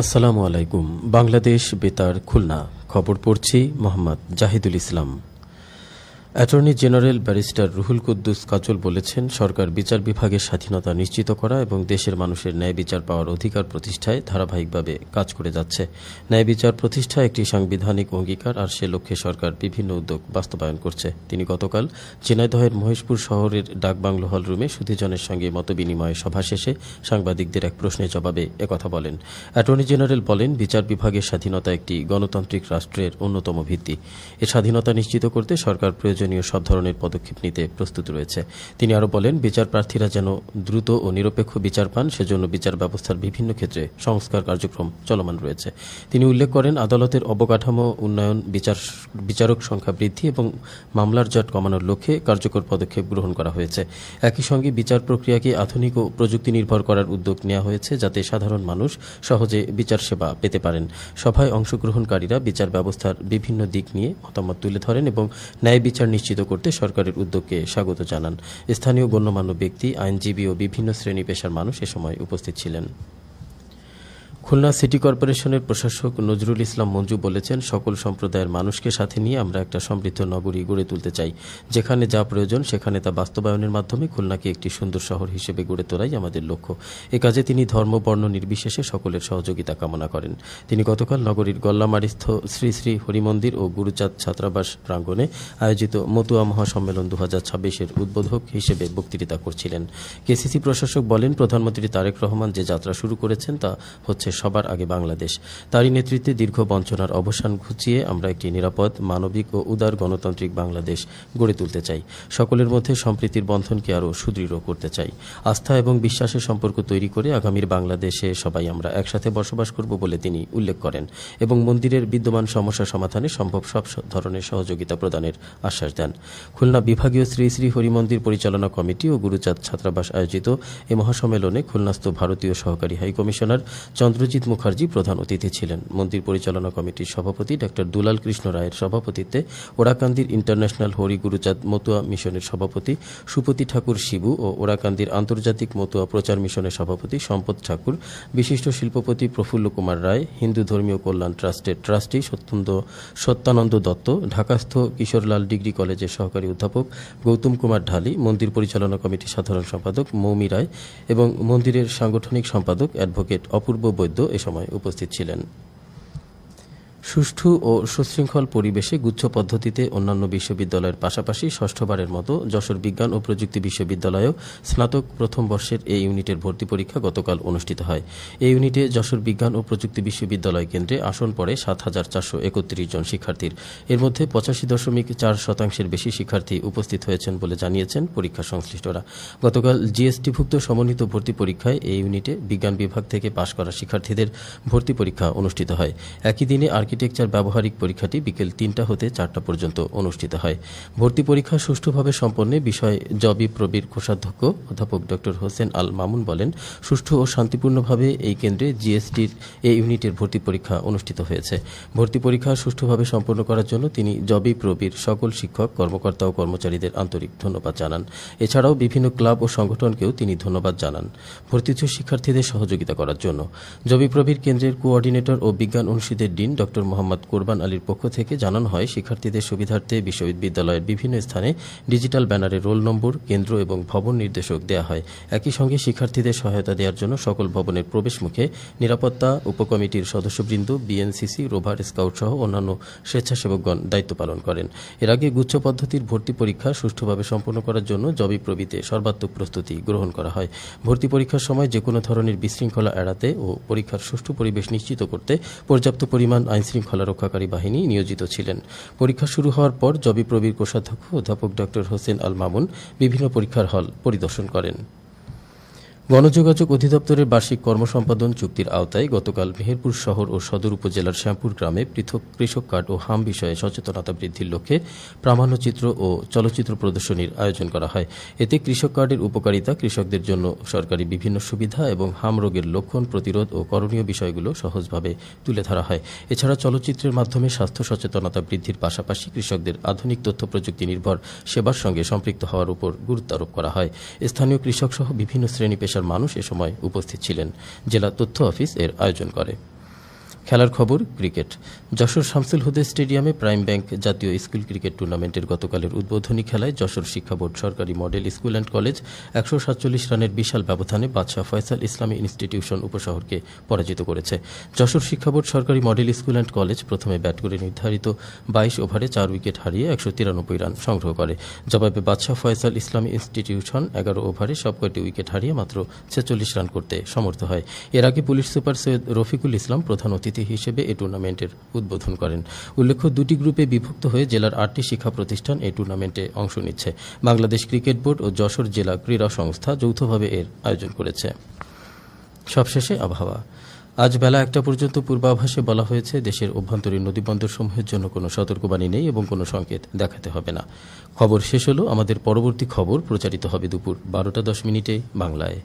আসসালামু আলাইকুম। বাংলাদেশ বেতার খুলনা খবর পড়ছি Mohammad Zahidul Islam. Attorney general barrister Ruhul Quddus Kajal বলেছেন, সরকার বিচার বিভাগের স্বাধীনতা নিশ্চিত করা এবং দেশের মানুষের ন্যায় বিচার পাওয়ার অধিকার প্রতিষ্ঠায় ধারাবাহিকভাবে কাজ করে যাচ্ছে। ন্যায় বিচার প্রতিষ্ঠা একটি সাংবিধানিক অঙ্গীকার, আর সে লক্ষ্যে সরকার বিভিন্ন উদ্যোগ বাস্তবায়ন করছে। তিনি গতকাল ঝিনাইদহের মহেশপুর শহরের ডাকবাংলো হলরুমে সুধীজনের সঙ্গে মতবিনিময় সভা শেষে সাংবাদিকদের এক প্রশ্নের জবাবে একথা বলেন। অ্যাটর্নি জেনারেল বলেন, বিচার বিভাগের স্বাধীনতা একটি গণতান্ত্রিক রাষ্ট্রের অন্যতম ভিত্তি। এ স্বাধীনতা নিশ্চিত করতে সরকার প্রয়োজনীয় সব ধরনের পদক্ষেপ নিতে প্রস্তুত রয়েছে। তিনি আরও বলেন, বিচার প্রার্থীরা যেন দ্রুত ও নিরপেক্ষ বিচার পান, সেজন্য বিচার ব্যবস্থার বিভিন্ন ক্ষেত্রে সংস্কার কার্যক্রম চলমান রয়েছে। তিনি উল্লেখ করেন, আদালতের অবকাঠামো উন্নয়ন, বিচারক সংখ্যা বৃদ্ধি এবং মামলার জট কমানোর লক্ষ্যে কার্যকর পদক্ষেপ গ্রহণ করা হয়েছে। একই সঙ্গে বিচার প্রক্রিয়াকে আধুনিক ও প্রযুক্তি নির্ভর করার উদ্যোগ নেওয়া হয়েছে, যাতে সাধারণ মানুষ সহজে বিচার সেবা পেতে পারেন। সভায় অংশগ্রহণকারীরা বিচার ব্যবস্থার বিভিন্ন দিক নিয়ে মতামত তুলে ধরেন এবং ন্যায় বিচার নিশ্চিত করতে সরকারের উদ্যোগকে স্বাগত জানান। স্থানীয় গণ্যমান্য ব্যক্তি, আইনজীবী ও বিভিন্ন শ্রেণী পেশার মানুষ এ সময় উপস্থিত ছিলেন। খুলনা সিটি কর্পোরেশনের প্রশাসক নজরুল ইসলাম মঞ্জু বলেছেন, সকল সম্প্রদায়ের মানুষকে সাথে নিয়ে আমরা একটা সমৃদ্ধ নগরী গড়ে তুলতে চাই। যেখানে যা প্রয়োজন সেখানে তা বাস্তবায়নের মাধ্যমে খুলনাকে একটি সুন্দর শহর হিসেবে গড়ে তোলাই আমাদের লক্ষ্য। এ কাজে তিনি ধর্ম বর্ণ নির্বিশেষে সকলের সহযোগিতা কামনা করেন। তিনি গতকাল নগরীর গল্লামারিস্থ শ্রী শ্রী হরিমন্দির ও গুরুচাঁদ ছাত্রাবাস প্রাঙ্গণে আয়োজিত মতুয়া মহাসম্মেলন 2026-এর উদ্বোধক হিসেবে বক্তৃতা করছিলেন। কেসিসি প্রশাসক বলেন, প্রধানমন্ত্রী তারেক রহমান যে যাত্রা শুরু করেছেন তা হচ্ছে সবার আগে বাংলাদেশ। তারই নেতৃত্বে দীর্ঘ বঞ্চনার অবসান ঘুচিয়ে আমরা একটি নিরাপদ, মানবিক ও উদার গণতান্ত্রিক বাংলাদেশ গড়ে তুলতে চাই। সকলের মধ্যে সম্প্রীতির বন্ধনকে আরও সুদৃঢ় করতে চাই। আস্থা এবং বিশ্বাসের সম্পর্ক তৈরি করে আগামীর বাংলাদেশে সবাই আমরা একসাথে বসবাস করব বলে তিনি উল্লেখ করেন এবং মন্দিরের বিদ্যমান সমস্যা সমাধানে সম্ভব সব ধরনের সহযোগিতা প্রদানের আশ্বাস দেন। খুলনা বিভাগীয় শ্রী শ্রী হরিমন্দির পরিচালনা কমিটি ও গুরুচাঁদ ছাত্রাবাস আয়োজিত এ মহাসম্মেলনে খুলনাস্থ ভারতীয় সহকারী হাইকমিশনার চন্দ্রজিৎ মুখার্জি প্রধান অতিথি ছিলেন। মন্দির পরিচালনা কমিটির সভাপতি ডক্টর দুলাল কৃষ্ণ রায়ের সভাপতিত্বে ওরাকান্দির ইন্টারন্যাশনাল হরি গুরুচাঁদ মতুয়া মিশনের সভাপতি সুপতি ঠাকুর শিবু ও ওরাকান্দির আন্তর্জাতিক মতুয়া প্রচার মিশনের সভাপতি সম্পদ ঠাকুর, বিশিষ্ট শিল্পপতি প্রফুল্ল কুমার রায়, হিন্দু ধর্মীয় কল্যাণ ট্রাস্টের ট্রাস্টি সত্যানন্দ দত্ত, ঢাকাস্থ কিশোরলাল ডিগ্রি কলেজের সহকারী অধ্যাপক গৌতম কুমার ঢালি, মন্দির পরিচালনা কমিটির সাধারণ সম্পাদক মৌমি রায় এবং মন্দিরের সাংগঠনিক সম্পাদক অ্যাডভোকেট অপূর্ব বৈদ্য এ সময় উপস্থিত ছিলেন। সুষ্ঠু ও সুশৃঙ্খল পরিবেশে গুচ্ছ পদ্ধতিতে অন্যান্য বিশ্ববিদ্যালয়ের পাশাপাশি ষষ্ঠবারের মতো যশোর বিজ্ঞান ও প্রযুক্তি বিশ্ববিদ্যালয়েও স্নাতক প্রথম বর্ষের এ ইউনিটের ভর্তি পরীক্ষা গতকাল অনুষ্ঠিত হয়। এই ইউনিটে যশোর বিজ্ঞান ও প্রযুক্তি বিশ্ববিদ্যালয় কেন্দ্রে আসন পড়ে ৭,৪৩১ জন শিক্ষার্থীর। এর মধ্যে ৮৫.৪% বেশি শিক্ষার্থী উপস্থিত হয়েছেন বলে জানিয়েছেন পরীক্ষা সংশ্লিষ্টরা। গতকাল জিএসটিভুক্ত সমন্বিত ভর্তি পরীক্ষায় এই ইউনিটে বিজ্ঞান বিভাগ থেকে পাশ করা শিক্ষার্থীদের ভর্তি পরীক্ষা অনুষ্ঠিত হয়। একই দিনে আর্কিটেকচার ব্যবহারিক পরীক্ষাটি বিকেল ৩টা হতে ৪টা পর্যন্ত অনুষ্ঠিত হয়। ভর্তি পরীক্ষা সুষ্ঠুভাবে সম্পন্নে বিষয়ে জবি প্রবির কোষাধ্যক্ষ অধ্যাপক ড হোসেন আল মামুন বলেন, সুষ্ঠু ও শান্তিপূর্ণভাবে এই কেন্দ্রে জিএসটির এই ইউনিটের ভর্তি পরীক্ষা অনুষ্ঠিত হয়েছে। ভর্তি পরীক্ষা সুষ্ঠুভাবে সম্পন্ন করার জন্য তিনি জবি প্রবির সকল শিক্ষক, কর্মকর্তা ও কর্মচারীদের আন্তরিক ধন্যবাদ জানান। এছাড়াও বিভিন্ন ক্লাব ও সংগঠনকেও তিনি ধন্যবাদ জানান ভর্তিচ্ছু শিক্ষার্থীদের সহযোগিতা করার জন্য। জবি প্রবির কেন্দ্রের কোঅর্ডিনেটর ও বিজ্ঞান অনুষদের ডিন ড মোহাম্মদ কোরবান আলীর পক্ষ থেকে জানানো হয়, শিক্ষার্থীদের সুবিধার্থে বিশ্ববিদ্যালয়ের বিভিন্ন স্থানে ডিজিটাল ব্যানারে রোল নম্বর, কেন্দ্র এবং ভবন নির্দেশক দেওয়া হয়। একই সঙ্গে শিক্ষার্থীদের সহায়তা দেওয়ার জন্য সকল ভবনের প্রবেশমুখে নিরাপত্তা উপকমিটির সদস্যবৃন্দ, বিএনসিসি, রোভার স্কাউট সহ অন্যান্য স্বেচ্ছাসেবকগণ দায়িত্ব পালন করেন। এর আগে গুচ্ছ পদ্ধতির ভর্তি পরীক্ষা সুষ্ঠুভাবে সম্পন্ন করার জন্য জবি প্রবিতে সর্বাত্মক প্রস্তুতি গ্রহণ করা হয়। ভর্তি পরীক্ষার সময় যে কোনো ধরনের বিশৃঙ্খলা এড়াতে ও পরীক্ষার সুষ্ঠু পরিবেশ নিশ্চিত করতে পর্যাপ্ত পরিমাণ আইনশৃঙ্খলা রক্ষাকারী বাহিনী নিয়োজিত ছিলেন। পরীক্ষা শুরু হওয়ার পর জবি প্রবির কোষাধ্যক্ষ অধ্যাপক ড হোসেন আল মামুন বিভিন্ন পরীক্ষার হল পরিদর্শন করেন। গণযোগাযোগ অধিদপ্তরের বার্ষিক কর্মসম্পাদন চুক্তির আওতায় গতকাল মেহেরপুর শহর ও সদর উপজেলার শ্যামপুর গ্রামে পৃথক কৃষক কার্ড ও হাম বিষয়ে সচেতনতা বৃদ্ধির লক্ষ্যে প্রামাণ্যচিত্র ও চলচ্চিত্র প্রদর্শনীর আয়োজন করা হয়। এতে কৃষক কার্ডের উপকারিতা, কৃষকদের জন্য সরকারি বিভিন্ন সুবিধা এবং হাম রোগের লক্ষণ, প্রতিরোধ ও করণীয় বিষয়গুলো সহজভাবে তুলে ধরা হয়। এছাড়া চলচ্চিত্রের মাধ্যমে স্বাস্থ্য সচেতনতা বৃদ্ধির পাশাপাশি কৃষকদের আধুনিক তথ্য প্রযুক্তি নির্ভর সেবার সঙ্গে সম্পৃক্ত হওয়ার উপর গুরুত্ব আরোপ করা হয়। স্থানীয় কৃষক সহ বিভিন্ন শ্রেণী পেশার মানুষ এ সময় উপস্থিত ছিলেন। জেলা তথ্য অফিস এর আয়োজন করে। খেলার খবর ক্রিকেট। যশোর শামসুল হুদা স্টেডিয়ামে প্রাইম ব্যাংক জাতীয় স্কুল ক্রিকেট টুর্নামেন্টের গতকালের উদ্বোধনী খেলায় যশোর শিক্ষা বোর্ড সরকারি মডেল স্কুল অ্যান্ড কলেজ ১৪৭ রানের বিশাল ব্যবধানে বাদশাহ ফয়সাল ইসলামী ইনস্টিটিউশন উপশহরকে পরাজিত করেছে। যশোর শিক্ষা বোর্ড সরকারি মডেল স্কুল অ্যান্ড কলেজ প্রথমে ব্যাট করে নির্ধারিত ২২ ওভারে ৪ উইকেট হারিয়ে ১৯৩ রান সংগ্রহ করে। জবাবে বাদশাহ ফয়সাল ইসলামী ইনস্টিটিউশন ১১ ওভারে সবকটি উইকেট হারিয়ে মাত্র ৪৬ রান করতে সমর্থ হয়। এর আগে পুলিশ সুপার সৈয়দ রফিকুল ইসলাম প্রধান অতিথি হিসেবে এই টুর্নামেন্টের উদ্বোধন করেন। উল্লেখ্য, দুটি গ্রুপে বিভক্ত হয়ে জেলার ৮টি শিক্ষা প্রতিষ্ঠান এই টুর্নামেন্টে অংশ নিচ্ছে। বাংলাদেশ ক্রিকেট বোর্ড ও যশোর জেলা ক্রীড়া সংস্থা যৌথভাবে এর আয়োজন করেছে। সবশেষে আবহাওয়া। আজ বেলা ১টা পর্যন্ত পূর্বাভাসে বলা হয়েছে দেশের অভ্যন্তরীণ নদীবন্দরসমূহের জন্য কোনো সতর্কবাণী নেই এবং কোনো সংকেত দেখাতে হবে না। খবর শেষ হলো। আমাদের পরবর্তী খবর প্রচারিত হবে দুপুর ১২টা ১০ মিনিটে বাংলায়।